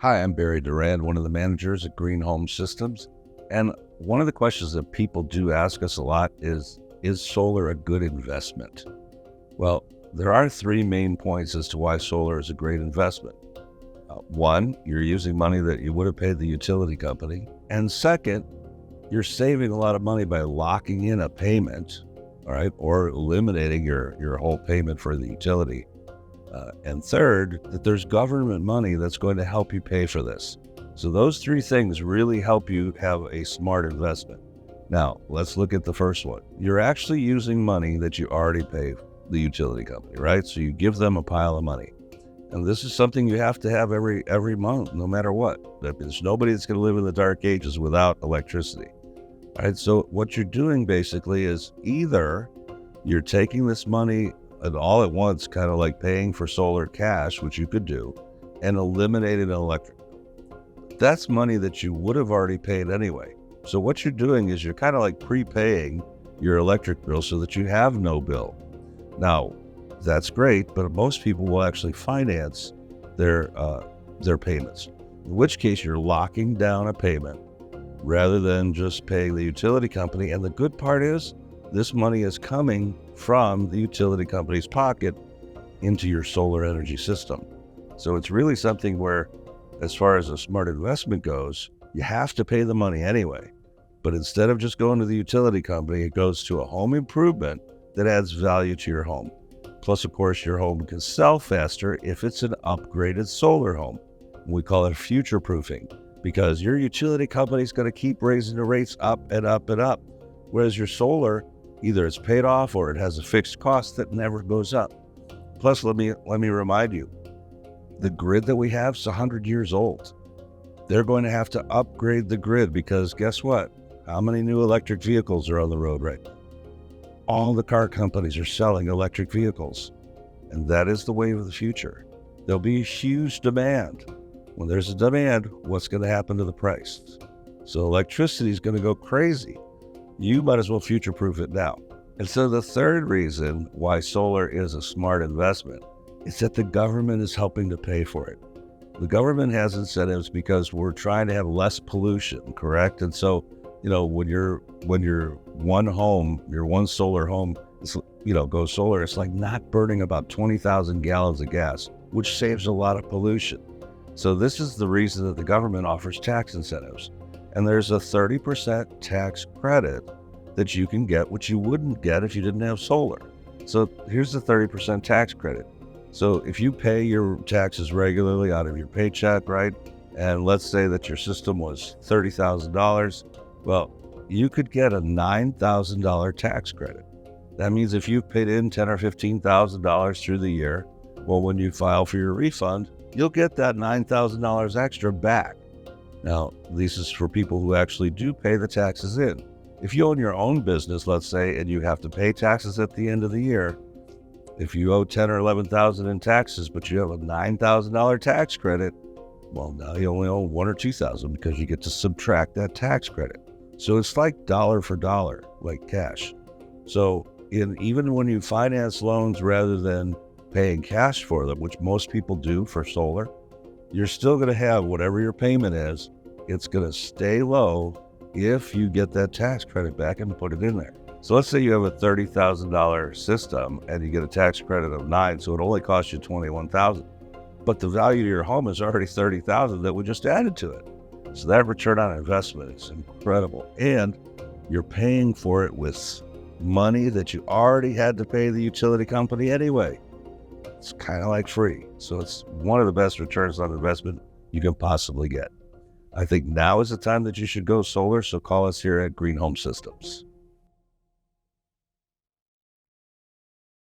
Hi, I'm Barry Durand, one of the managers at Green Home Systems. And one of the questions that people do ask us a lot is solar a good investment? Well, there are three main points as to why solar is a great investment. One, you're using money that you would have paid the utility company. And second, you're saving a lot of money by locking in a payment, all right, or eliminating your whole payment for the utility. And third, that there's government money that's going to help you pay for this. So those three things really help you have a smart investment. Now, let's look at the first one. You're actually using money that you already pay the utility company, right? So you give them a pile of money. And this is something you have to have every month, no matter what. There's nobody that's going to live in the dark ages without electricity. All right, so what you're doing basically is either you're taking this money and all at once, kind of like paying for solar cash, which you could do, and eliminating an electric bill. That's money that you would have already paid anyway. So what you're doing is you're kind of like prepaying your electric bill so that you have no bill. Now, that's great, but most people will actually finance their payments, in which case you're locking down a payment rather than just paying the utility company. And the good part is this money is coming from the utility company's pocket into your solar energy system. So it's really something where, as far as a smart investment goes, you have to pay the money anyway. But instead of just going to the utility company, it goes to a home improvement that adds value to your home. Plus, of course, your home can sell faster if it's an upgraded solar home. We call it future proofing, because your utility company is going to keep raising the rates up and up and up. Whereas your solar, either it's paid off or it has a fixed cost that never goes up. Plus, let me remind you, the grid that we have is 100 years old. They're going to have to upgrade the grid because guess what? How many new electric vehicles are on the road right now? All the car companies are selling electric vehicles, and that is the wave of the future. There'll be a huge demand. When there's a demand, what's going to happen to the price? So electricity is going to go crazy. You might as well future-proof it now. And so the third reason why solar is a smart investment is that the government is helping to pay for it. The government has incentives because we're trying to have less pollution, correct? And so, when your one solar home, goes solar, it's like not burning about 20,000 gallons of gas, which saves a lot of pollution. So this is the reason that the government offers tax incentives. And there's a 30% tax credit that you can get, which you wouldn't get if you didn't have solar. So here's the 30% tax credit. So if you pay your taxes regularly out of your paycheck, right? And let's say that your system was $30,000. Well, you could get a $9,000 tax credit. That means if you've paid in $10,000 or $15,000 through the year, well, when you file for your refund, you'll get that $9,000 extra back. Now, this is for people who actually do pay the taxes in. If you own your own business, let's say, and you have to pay taxes at the end of the year, if you owe $10,000 or $11,000 in taxes, but you have a $9,000 tax credit, well, now you only owe $1,000 or $2,000 because you get to subtract that tax credit. So it's like dollar for dollar, like cash. So even when you finance loans rather than paying cash for them, which most people do for solar, you're still going to have whatever your payment is. It's going to stay low if you get that tax credit back and put it in there. So let's say you have a $30,000 system and you get a tax credit of $9,000, so it only costs you $21,000. But the value of your home is already $30,000 that we just added to it. So that return on investment is incredible. And you're paying for it with money that you already had to pay the utility company anyway. It's kind of like free. So it's one of the best returns on investment you can possibly get. I think now is the time that you should go solar, so call us here at Green Home Systems.